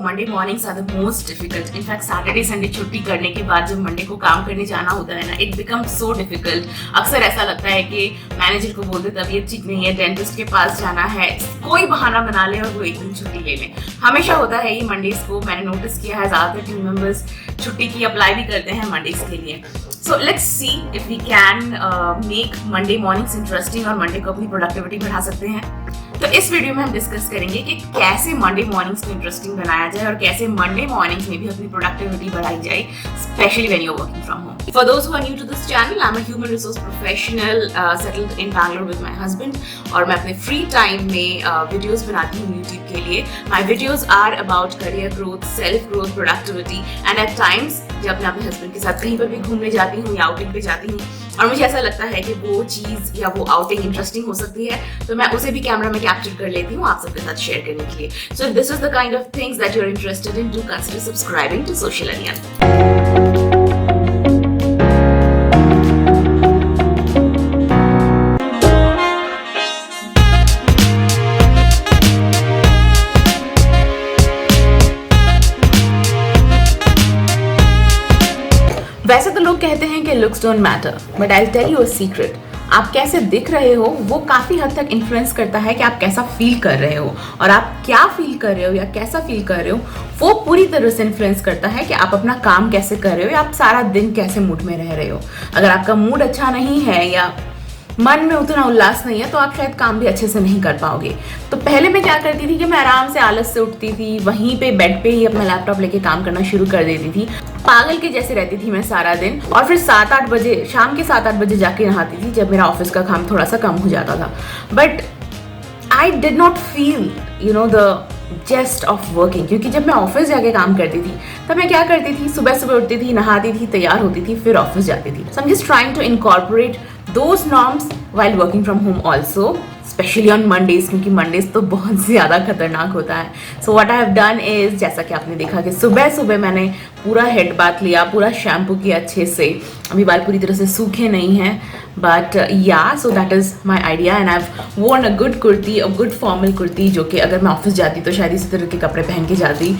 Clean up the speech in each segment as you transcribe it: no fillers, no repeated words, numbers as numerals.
Monday mornings are the most difficult. In fact Saturday Sunday छुट्टी करने के बाद जब मंडे को काम करने जाना होता है ना, इट बिकम्स सो डिफिकल्ट. अक्सर ऐसा लगता है कि मैनेजर को बोलते तबीयत ठीक नहीं है, डेंटिस्ट के पास जाना है, कोई बहाना बना ले और वो एक दिन छुट्टी ले लें. हमेशा होता है ये मंडेज को. मैंने नोटिस किया है ज़्यादातर टीम मेंबर्स छुट्टी की अप्लाई भी करते हैं मंडेज के लिए. So let's see if we can make Monday mornings interesting और मंडे को अपनी प्रोडक्टिविटी बढ़ा सकते हैं. तो इस वीडियो में हम डिस्कस करेंगे कि कैसे मंडे मॉर्निंग्स को इंटरेस्टिंग बनाया जाए और कैसे मंडे मॉर्निंग्स में भी अपनी प्रोडक्टिविटी बढ़ाई जाए, specially when you are working from home. For those who are new to this channel, I'm a human resource professional settled in Bangalore with my husband. और मैं अपने फ्री टाइम में videos बनाती हूँ YouTube के लिए. My videos are about career growth, self growth, productivity, and at times जब मैं अपने हस्बैंड के साथ कहीं पर भी घूमने जाती हूँ या आउटिंग पे जाती हूँ और मुझे ऐसा लगता है कि वो चीज़ या वो आउटिंग इंटरेस्टिंग हो सकती है, तो मैं उसे भी कैमरा में कैप्चर कर लेती हूँ आप सबके साथ शेयर करने के लिए. So if this is the kind of things that you are interested in, do consider subscribing to social onion. वैसे तो लोग कहते हैं कि looks don't matter, but I tell you a secret. आप कैसे दिख रहे हो वो काफ़ी हद तक इन्फ्लुएंस करता है कि आप कैसा फील कर रहे हो, और आप क्या फील कर रहे हो या कैसा फील कर रहे हो वो पूरी तरह से इन्फ्लुएंस करता है कि आप अपना काम कैसे कर रहे हो या आप सारा दिन कैसे मूड में रह रहे हो. अगर आपका मूड अच्छा नहीं है या मन में उतना उल्लास नहीं है तो आप शायद काम भी अच्छे से नहीं कर पाओगे. तो पहले मैं क्या करती थी कि मैं आराम से आलस से उठती थी, वहीं पे बेड पे ही अपना लैपटॉप लेके काम करना शुरू कर देती थी. पागल के जैसे रहती थी मैं सारा दिन, और फिर 7-8 बजे, शाम के 7-8 बजे जाके नहाती थी जब मेरा ऑफिस का काम थोड़ा सा कम हो जाता था. But I did not feel the zest of working, क्योंकि जब मैं ऑफिस जाके काम करती थी तब मैं क्या करती थी, सुबह सुबह उठती थी, नहाती थी, तैयार होती थी, फिर ऑफिस जाती थी. So I am just trying to incorporate those norms while working from home also, especially on Mondays, क्योंकि Mondays तो बहुत ज़्यादा खतरनाक होता है. So what I have done is, जैसा कि आपने देखा कि सुबह सुबह मैंने पूरा हेड बाथ लिया, पूरा शैम्पू किया अच्छे से. अभी बाल पूरी तरह से सूखे नहीं हैं, बट या so that is my idea. And I have worn a good kurti, a good formal kurti, जो कि अगर मैं ऑफिस जाती तो शायद इसी तरह के कपड़े पहन के जाती.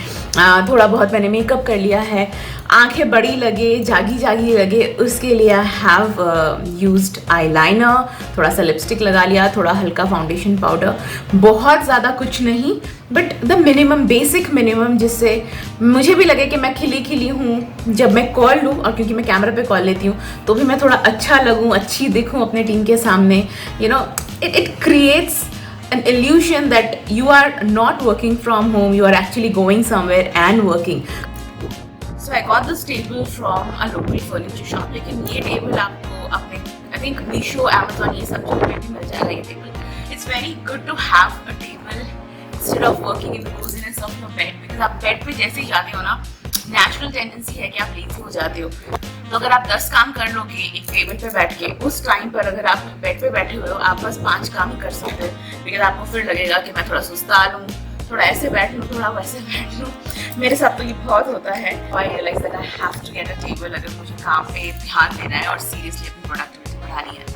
थोड़ा बहुत मैंने मेकअप कर लिया है, आंखें बड़ी लगे, जागी जागी लगे, उसके लिए आई हैव यूज्ड आईलाइनर, थोड़ा सा लिपस्टिक लगा लिया, थोड़ा हल्का फाउंडेशन पाउडर, बहुत ज़्यादा कुछ नहीं, but the minimum, basic minimum, जिससे मुझे भी लगे कि मैं खिली खिली हूँ जब मैं कॉल लूँ. और क्योंकि मैं कैमरा पे कॉल लेती हूँ तो भी मैं थोड़ा अच्छा लगूँ, अच्छी दिखूँ अपने टीम के सामने. It creates an illusion that you are not working from home, you are actually going somewhere and working. So I got this table from a local furniture shop. लेकिन ये टेबल आपको अपने I think Meesho, Amazon, ये सब जगह पे भी मिल जाएगा ये table. It's very good to have a table instead of working in the coziness of your bed, because आप बेड पे जैसे ही जाते हो ना, नेचुरल टेंडेंसी है कि आप लेजी हो जाते हो. तो अगर आप 10 काम कर लोगे एक टेबल पे बैठ के, उस टाइम पर अगर आप बेड पे बैठे हुए हो आप बस 5 काम ही कर सकते हो, बिकॉज आपको फिर लगेगा कि मैं थोड़ा सुस्ता लूँ, थोड़ा ऐसे बैठ लूँ, थोड़ा वैसे बैठ लूँ. मेरे साथ तो ये बहुत होता है. I realise that I have to get a table अगर मुझे काम पे ध्यान देना है और सीरियसली अपनी प्रोडक्टिविटी बढ़ानी है.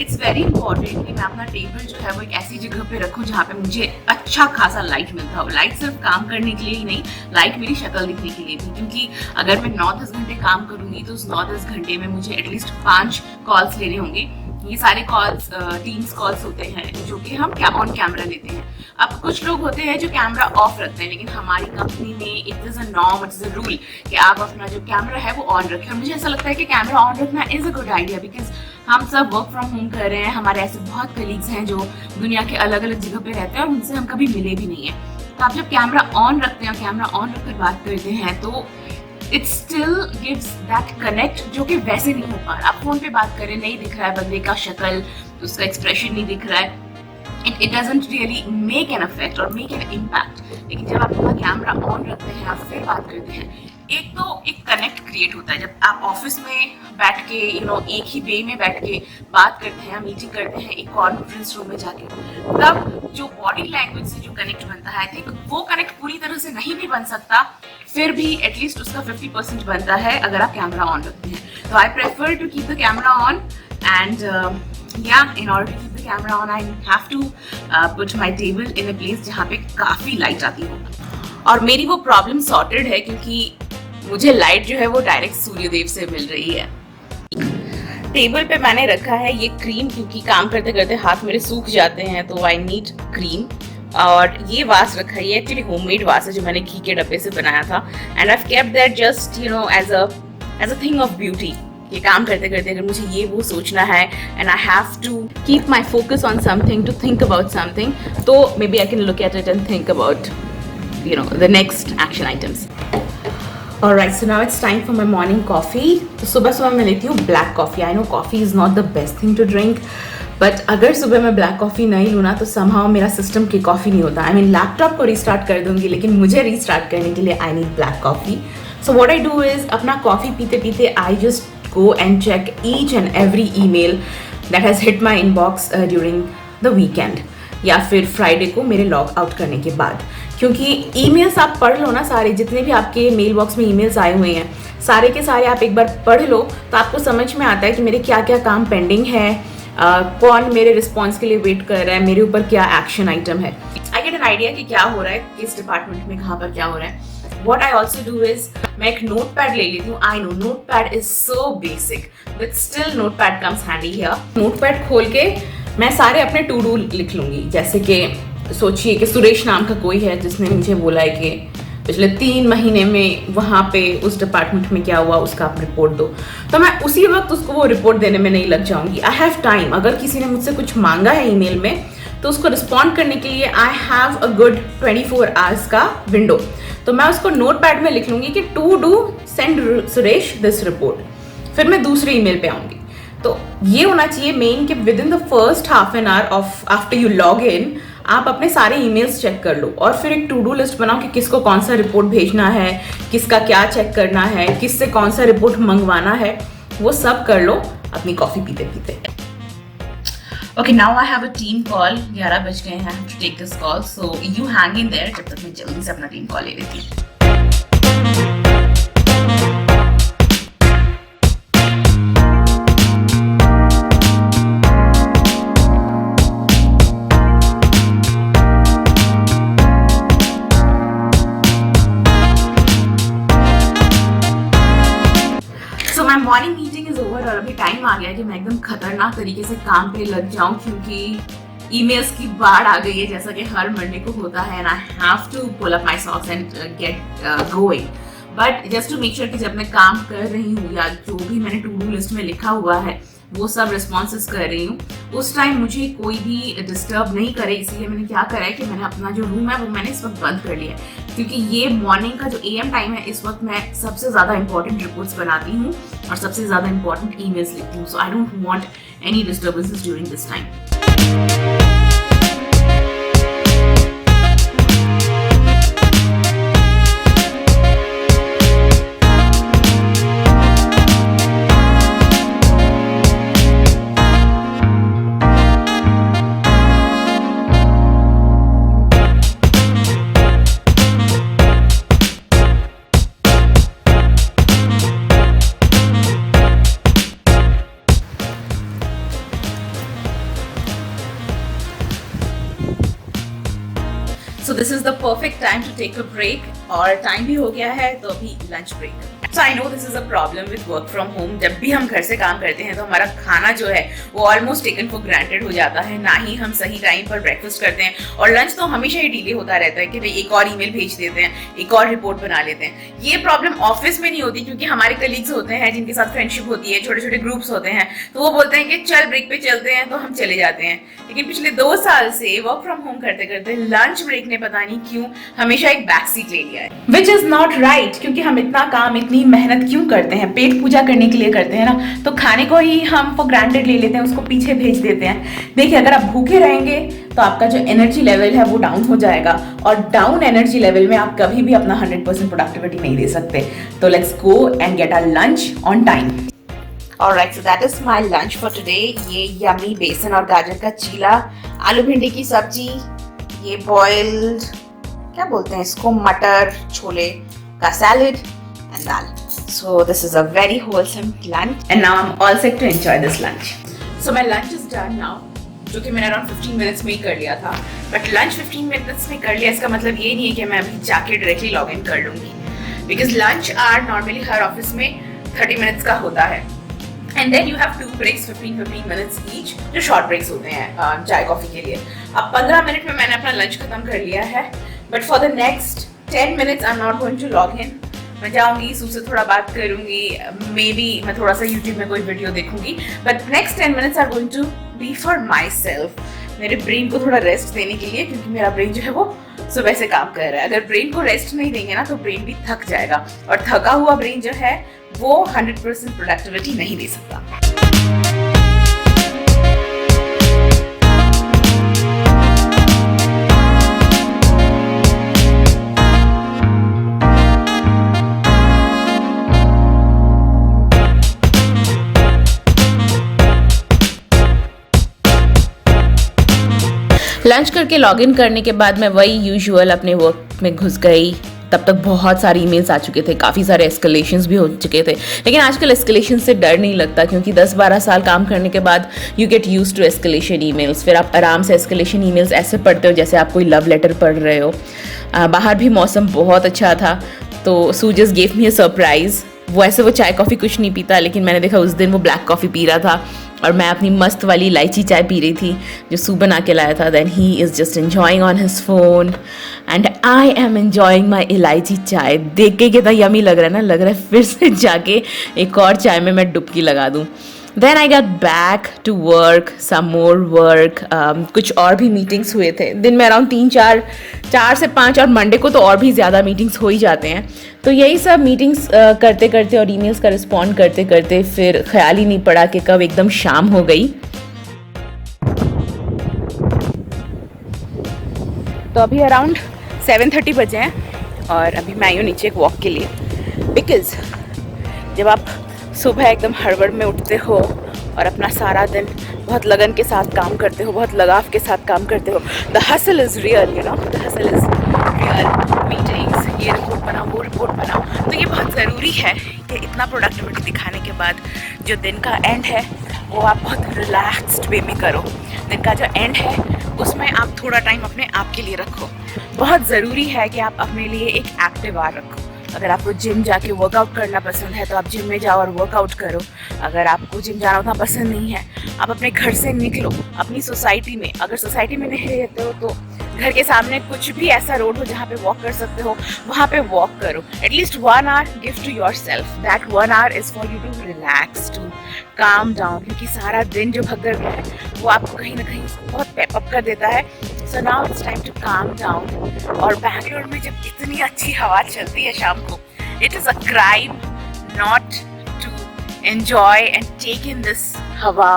इट्स वेरी इंपॉर्टेंट कि मैं अपना टेबल जो है वो एक ऐसी जगह पे रखूँ जहाँ पे मुझे अच्छा खासा लाइट मिलता हो. लाइट सिर्फ काम करने के लिए ही नहीं, लाइट मेरी शक्ल दिखने के लिए भी, क्योंकि अगर मैं 9-10 घंटे काम करूँगी तो उस 9-10 घंटे में मुझे एटलीस्ट 5 कॉल्स लेने होंगे. ये सारे कॉल्स टीम्स कॉल्स होते हैं जो कि हम ऑन कैमरा लेते हैं. अब कुछ लोग होते हैं जो कैमरा ऑफ रखते हैं, लेकिन हमारी कंपनी में it is a norm, it is a rule कि आप अपना जो कैमरा है वो ऑन रखें. और मुझे ऐसा लगता है कि कैमरा ऑन रखना is a good idea, because हम सब वर्क फ्रॉम होम कर रहे हैं. हमारे ऐसे बहुत कलीग्स हैं जो दुनिया के अलग अलग जगह पे रहते हैं और उनसे हम कभी मिले भी नहीं हैं. तो आप जब कैमरा ऑन रखते हैं, कैमरा ऑन रखकर बात करते हैं, तो it still gives that connect जो कि वैसे नहीं हो पा रहा. आप फोन पे बात करें, नहीं दिख रहा है बंदे का शक्ल, उसका एक्सप्रेशन नहीं दिख रहा है, it doesn't really make an effect or make an impact. लेकिन जब आप अपना कैमरा ऑन रखते हैं, आप फिर बात करते हैं, एक तो एक कनेक्ट क्रिएट होता है. जब आप ऑफिस में बैठ के एक ही वे में बैठ के बात करते हैं, मीटिंग करते हैं एक कॉन्फ्रेंस रूम में जाके, तब जो बॉडी लैंग्वेज से जो कनेक्ट बनता है, आई थिंक वो कनेक्ट पूरी तरह से नहीं भी बन सकता, फिर भी एटलीस्ट उसका 50% बनता है अगर आप कैमरा ऑन रखते हैं. तो I prefer to keep the camera on and in order to keep the camera on, I have to put my table in a place जहाँ पे काफ़ी लाइट आती हो. और मेरी वो प्रॉब्लम सॉर्टेड है क्योंकि मुझे लाइट जो है वो डायरेक्ट सूर्यदेव से मिल रही है। टेबल पे मैंने रखा है ये क्रीम, क्योंकि काम करते करते हाथ मेरे सूख जाते हैं तो आई नीड क्रीम। और ये वास रखा है, ये एक्चुअली होममेड वास है जो मैंने घी के डब्बे से बनाया था, and I have kept that just you know as a thing of beauty. ये काम करते करते अगर मुझे ये वो सोचना है and I have to keep my focus on something, to think about something, तो maybe I can look at it and think about you know the next action items. Alright, so now it's time for my morning coffee. तो सुबह सुबह मैं लेती हूँ black coffee. I know coffee is not the best thing to drink, but अगर सुबह मैं black coffee नहीं लूँ ना तो somehow मेरा system की coffee नहीं होता. I mean laptop को restart कर दूँगी, लेकिन मुझे restart करने के लिए I need black coffee. So what I do is अपना coffee पीते पीते I just go and check each and every email that has hit my inbox during the weekend, या फिर फ्राइडे को मेरे लॉग आउट करने के बाद। क्योंकि ईमेल्स आप पढ़ लो ना, सारे जितने भी आपके मेल बॉक्स में ईमेल्स आए हुए हैं सारे के सारे आप एक बार पढ़ लो तो आपको समझ में आता है कि मेरे क्या क्या काम पेंडिंग है, कौन मेरे रिस्पॉन्स के लिए वेट कर रहा है, मेरे ऊपर क्या एक्शन आइटम है। आई गेट एन आइडिया कि क्या हो रहा है, किस डिपार्टमेंट में कहाँ पर क्या हो रहा है। What I also do is मैं एक नोटपैड ले लेती हूँ। I know notepad is so basic, but still notepad comes handy here. Notepad खोल के मैं सारे अपने टू डू लिख लूँगी। जैसे कि सोचिए कि सुरेश नाम का कोई है जिसने मुझे बोला है कि पिछले 3 महीने में वहाँ पे उस डिपार्टमेंट में क्या हुआ उसका आप रिपोर्ट दो, तो मैं उसी वक्त उसको वो रिपोर्ट देने में नहीं लग जाऊँगी। I have time. अगर किसी ने मुझसे कुछ मांगा है ईमेल में तो उसको रिस्पॉन्ड करने के लिए I have a good 24 hours का विंडो। तो मैं उसको नोटपैड में लिख लूँगी कि to do send Suresh this report, फिर मैं दूसरे ईमेल पे आऊँगी। तो ये होना चाहिए मेन कि with in the first half an hour of after you log in आप अपने सारे ईमेल्स चेक कर लो और फिर एक टू डू लिस्ट बनाओ कि किसको कौन सा रिपोर्ट भेजना है, किसका क्या चेक करना है, किससे कौन सा रिपोर्ट मंगवाना है, वो सब कर लो अपनी कॉफी पीते पीते। Okay, now I have a team call. 11 बज गए हैं to take this call, so you hang in there जब तक मैं जल्दी से अपना टीम कॉल ले लेती हूँ। मॉर्निंग मीटिंग इज ओवर और अभी टाइम आ गया है कि मैं एकदम खतरनाक तरीके से काम पे लग जाऊं, क्योंकि ईमेल्स की बाढ़ आ गई है जैसा कि हर मंडे को होता है, and I have to pull up my socks and get going. But just to make sure कि जब मैं काम कर रही हूँ या जो भी मैंने टू डू लिस्ट में लिखा हुआ है वो सब रिस्पॉन्सेस कर रही हूँ, उस टाइम मुझे कोई भी डिस्टर्ब नहीं करे। इसलिए मैंने क्या करा है कि मैंने अपना जो रूम है वो मैंने इस वक्त बंद कर लिया है, क्योंकि ये मॉर्निंग का जो AM टाइम है इस वक्त मैं सबसे ज़्यादा इंपॉर्टेंट रिपोर्ट्स बनाती हूँ और सबसे ज़्यादा इंपॉर्टेंट ईमेल्स लिखती हूँ। So I don't want any disturbances during this time. So this is the perfect time to take a break और टाइम भी हो गया है तो अभी lunch break. So I know this is a problem with work from home. जब भी हम घर से काम करते हैं तो हमारा खाना जो है वो ऑलमोस्ट टेकन फॉर ग्रांटेड हो जाता है, ना ही हम सही टाइम पर ब्रेकफास्ट करते हैं, और लंच तो हमेशा ही डिले होता रहता है कि भाई एक और ईमेल भेज देते हैं, एक और रिपोर्ट बना लेते हैं। ये प्रॉब्लम ऑफिस में नहीं होती क्योंकि हमारे कलीग्स होते हैं जिनके साथ फ्रेंडशिप होती है, छोटे छोटे ग्रुप्स होते हैं, तो वो बोलते हैं कि चल ब्रेक पे चलते हैं, तो हम चले जाते हैं। लेकिन पिछले 2 साल से वर्क फ्रॉम होम करते करते लंच ब्रेक ने पता नहीं क्यों हमेशा एक बैक सीट ले लिया है, विच इज नॉट राइट। क्योंकि हम इतना काम इतनी मेहनत क्यों करते हैं, पेट पूजा करने के लिए करते हैं ना, तो खाने को ही हम फॉर ग्रांटेड ले लेते हैं, उसको पीछे भेज देते हैं। देखिए, अगर आप भूखे रहेंगे तो आपका जो एनर्जी लेवल है वो डाउन हो जाएगा, और डाउन एनर्जी लेवल में आप कभी भी अपना 100% प्रोडक्टिविटी नहीं दे सकते। तो let's go and get our lunch on time. Alright, so that is my lunch for today. ये यम्मी बेसन और गाजर का चीला, आलू भिंडी की सब्जी, ये बॉइल्ड क्या बोलते हैं इसको, मटर छोले का salad and dal. So this is a very wholesome lunch and now I'm all set to enjoy this lunch. So my lunch is done now. जो कि मैंने अराउंड 15 मिनट्स में ही कर लिया था। बट लंच 15 मिनट्स में कर लिया इसका मतलब ये नहीं है कि मैं अभी जाके डायरेक्टली लॉग इन कर लूँगी, बिकॉज लंच आवर नॉर्मली हर ऑफिस में 30 मिनट्स का होता है। And then you have 2 breaks 15 minutes each, जो शॉर्ट ब्रेक्स होते हैं चाय कॉफी के लिए। अब 15 मिनट में मैंने अपना लंच खत्म कर लिया है, but for the next 10 minutes I am not going to log in. मैं जाऊंगी, सू से थोड़ा बात करूंगी, मे बी मैं थोड़ा सा यूट्यूब में कोई वीडियो देखूंगी, but next 10 minutes are going to be for myself, मेरे ब्रेन को थोड़ा रेस्ट देने के लिए, क्योंकि मेरा ब्रेन जो है वो सुबह से काम कर रहा है। अगर ब्रेन को रेस्ट नहीं देंगे ना तो ब्रेन भी थक जाएगा, और थका हुआ ब्रेन जो है वो 100% प्रोडक्टिविटी नहीं दे सकता। लंच करके लॉगिन करने के बाद मैं वही यूजुअल अपने वर्क में घुस गई। तब तक बहुत सारे ईमेल्स आ चुके थे, काफ़ी सारे एस्केलेशंस भी हो चुके थे, लेकिन आजकल एस्केलेशन से डर नहीं लगता, क्योंकि 10-12 साल काम करने के बाद you get use to escalation emails. फिर आप आराम से एस्केलेशन ईमेल्स ऐसे पढ़ते हो जैसे आप कोई लव लेटर पढ़ रहे हो। बाहर भी मौसम बहुत अच्छा था, तो Sue just gave me a surprise. वो चाय कॉफ़ी कुछ नहीं पीता, लेकिन मैंने देखा उस दिन वो ब्लैक कॉफ़ी पी रहा था और मैं अपनी मस्त वाली इलायची चाय पी रही थी जो सू बना के लाया था। Then he is just enjoying on his phone and I am enjoying my elaichi chai. देख के कितना यमी लग रहा है ना, लग रहा है फिर से जाके एक और चाय में मैं डुबकी लगा दूँ। Then I get back to work, some more work. कुछ और भी मीटिंग्स हुए थे दिन में, अराउंड 4 से 5, और मंडे को तो और भी ज़्यादा मीटिंग्स हो ही जाते हैं। तो यही सब मीटिंग्स करते करते और ईमेल्स का रिस्पॉन्ड करते करते फिर ख्याल ही नहीं पड़ा कि कब एकदम शाम हो गई। तो अभी अराउंड 7:30 बजे हैं और अभी मैं आई हूँ नीचे एक वॉक के लिए, बिकॉज जब आप सुबह एकदम हड़बड़ में उठते हो और अपना सारा दिन बहुत लगन के साथ काम करते हो, बहुत लगाव के साथ काम करते हो, the hustle is real, you know, the hustle is real. Meetings, ये रिपोर्ट बनाओ, वो रिपोर्ट बनाओ, तो ये बहुत ज़रूरी है कि इतना प्रोडक्टिविटी दिखाने के बाद जो दिन का एंड है वो आप बहुत रिलैक्स्ड वे में करो। दिन का जो एंड है उसमें आप थोड़ा टाइम अपने आप के लिए रखो। बहुत ज़रूरी है कि आप अपने लिए एक एक्टिव आवर रखो। अगर आपको जिम जाके वर्कआउट करना पसंद है तो आप जिम में जाओ और वर्कआउट करो। अगर आपको जिम जाना उतना पसंद नहीं है, आप अपने घर से निकलो, अपनी सोसाइटी में, अगर सोसाइटी में नहीं रहते हो तो घर के सामने कुछ भी ऐसा रोड हो जहाँ पे वॉक कर सकते हो, वहाँ पे वॉक करो। At least 1 hour give to yourself. That 1 hour is for you to relax, to calm down, क्योंकि सारा दिन जो भगदड़ है वो आपको कहीं ना कहीं बहुत पेप अप कर देता है। So now it's time to calm down. और बैंगलोर में जब इतनी अच्छी हवा चलती है शाम को, it is a crime not to enjoy and take in this hawa,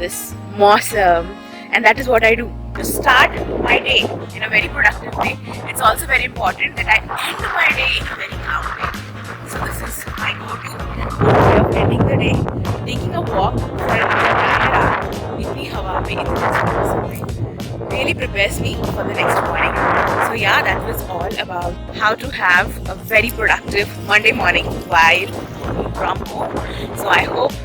this mausam, and that is what I do to start my day in a very productive way. It's also very important that I end my day in a very calm way. So this is my go-to way of ending the day, taking a walk for an entire hour. इतनी हवा में, इतने मौसम में really prepares me for the next morning. So yeah, that was all about how to have a very productive Monday morning while working from home. So I hope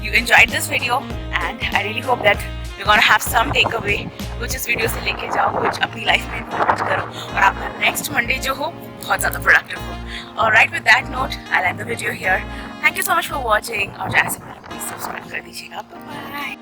you enjoyed this video and I really hope that you're gonna have some takeaway, कुछ इस video से लेके जाओ, कुछ अपनी life में implement करो और आपका नेक्स्ट मंडे जो हो बहुत ज़्यादा प्रोडक्टिव हो। Alright, with that note I end the video here. Thank you so much for watching, और जैसे प्लीज सब्सक्राइब कर दीजिएगा। Bye bye.